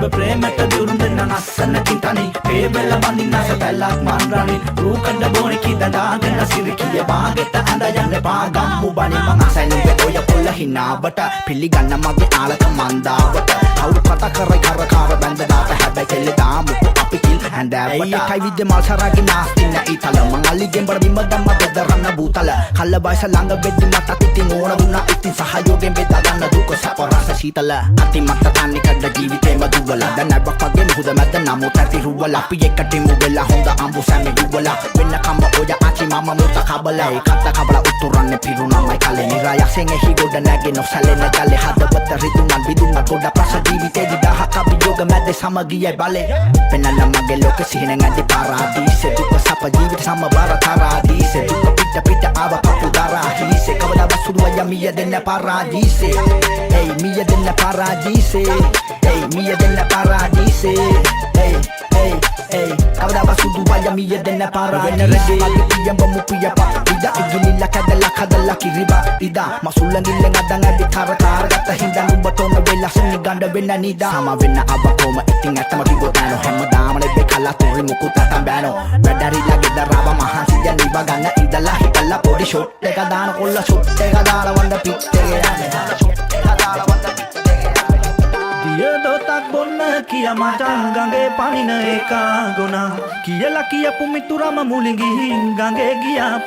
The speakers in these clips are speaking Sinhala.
ප්‍රේමට දුරුන් දෙන්න නස්සන කිතනි පේබෙල වඳින්න සතැල්ලක් මන්රණි රූකඩ බෝනිකි දදාගෙන සිරිකිය බාගෙට ඇඳ යන්න පාගම්මු බනි මං අසයිනුඹේ ඔය පොල්ල හිනාවට පිළිගන්න මගේ ආලක මන්දාවට කවුරු කතා කරයි කරකාර බැඳ දාත හැබැයි කෙල්ල දාමු අපි කිල් හැන්දෑවට ඒකයි විද්‍ය මල් සරාගේ නාස්තින්න ඊතල මං අලිගෙන් බර බිම දැම්ම බෙදරන්න බූතල කල්ල බයිස ළඟ වෙද්දි මට ඉතින් ඕන දුන්නා ඉතින් සහයෝගයෙන් බෙදා ගන්න දුක සැප රස සීතල අති මට තන්නේ කඩ ජීවිතේම දුවලා දැන් නැවක් වගේ මුහුද මැද නමුත් ඇති රුවලා අපි එකටින් වෙලා හොඳ අඹු සැමේ දුවලා වෙන්න කම ඔය ආචි මම මුත කබලා ඒකත් කබලා උතුරන්නේ පිරුණාමයි කලේ නිරායසෙන් එහි ගොඩ නැගෙන සැලෙන ගලේ හදවත රිදුනන් බිදුනන් ගොඩ ප්‍රස ජීවිතේ දිහා කපියෝග මැද සමගියයි බලේ පෙන්නන්න මගේ ලෝක සිහිනෙන් ඇති පාරාදීසේ දුක සප ජීවිත සමබර තරාදීසේ දුක පිට පිට ආව කපු දරාහිසේ කවදා වසුරුව යමිය දෙන්න පාරාදීසේ hey මිය දෙන්න පාරාදීසේ hey මිය දෙන්න පාරාදීසේ hey hey hey කවදා වසුරුව යමිය දෙන්න පාරාදීසේ මගේ පියඹ මුපියපා ඉදා ඉගිලිලා කදලා කිරිබා ඉදා මසුල්ලන් ගිල්ලෙන් අදන් ඇදි කරකාර ගත්ත හින්දා නුඹට ඔන්න වෙලා සෙනි ගණ්ඩ වෙන්න නිදා සම වෙන්න අවකොම ඉතින් ඇත්තම කිව්වොත් නෑ හැමදාම නෙබේ කලා තුරි මුකුත් අතම් බෑනෝ වැඩරිලා ගෙදරව මහන්සි දැන් ඉව ගන්න ඉදලා හිටලා පොඩි ෂොට් එක දාන කොල්ල ෂොට් එක දාලා වන්ද පිට් එකේ යන්නේ ෂොට් එක දාලා වන්ද පිට් එකේ දිය දොතක් බොන්න කිය මට ගඟේ පනින එකා ගුණා කියලා කියපු මිතුරම මුලින් ගිහින් ගඟේ ගියා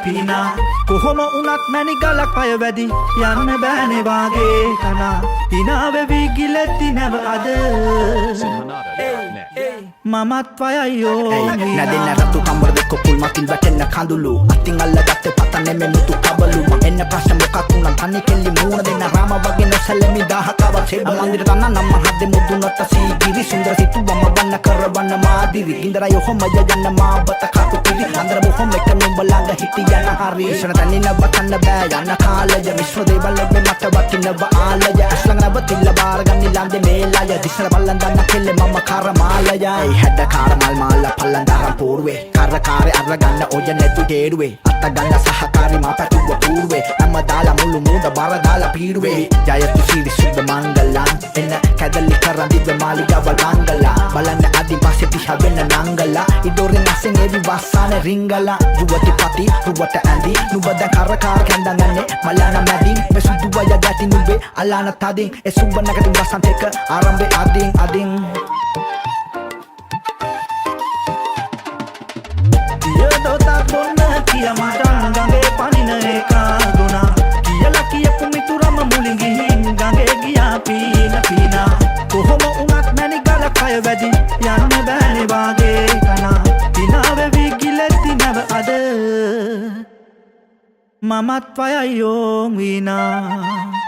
පීනා කොහොම වුණත් මැණි ගලක් පය වැදි යන්න බෑනේ වාගේ කනා හිනා වෙවි ගිලෙtti නැව අද මමත් වයයෝ නැදෙන්න රතු කම්බර දෙක කුල් මතින් වැටෙන්න කඳුළු අතින් අල්ලගත්තේ පතන්නේ මේ මුතු කබලු එන්න ප්‍රශ්න මොකක් වුණත් තන්නේ කෙල්ලි මූණ දෙන්න රාම වගේ නොසැලෙමි දහකව සෙබ මන්දිර තන්න නම් හදේ මුදුනට සීගිරි සුන්දර සිතුවම වන්න කරවන්න මාදිරි ඉන්දරය ඔහොම යන්න මාබත කපු පිරි අnder බොහොම එක නුඹ ළඟ හිටියන හරි ඉස්සර තන්නේ නවතන්න බෑ යන්න කාලය විශ්ව දේවල් ලැබෙ මට වටිනව ආලය අස්ලංග නවතිල්ල බාර ගන්න ළඟ මේලය දිසර බල්ලන් දන්න කෙල්ලේ මම කරමාලයයි හැද කාරමල් මාල්ල පල්ලන් දාරම් පෝරුවේ කරකාරේ අරගන්න ඔය නැතු තේරුවේ අත්ත ගන්න සහකාරි මා පැතුව පූර්වේ නම දාලා මුළු මුද බර දාලා පීරුවේ ජයතු සීරි සුබ මංගලන් එන්න කැදලි කරන් දිව මාලිගාවල් මංගලා බලන්න අදි පස්සේ දිහා වෙන්න නංගලා ඉදොරෙන් අසෙන් එවි වස්සාන රිංගලා යුවති පති රුවට ඇඳි නුඹ දැන් කරකාර කැඳගන්නේ මලන මැදින් එසුදු වය ගැටි නුඹේ අලාන තදින් එසුබ නැගතින් වසන්තේක ආරම්භේ අදින් දොතක් බොන්න කිය මට ගඟේ පනින එකා ගුණා කියලා කියපු මිතුරම මුලින් ගිහින් ගඟේ ගියා පීනා කොහොම වුණත් මැණි ගලක් පය වැදි යන්න බෑනේ වාගේ කනා දිනා වෙවි ගිලෙtti නැව අද මමත් වයයෝ විනා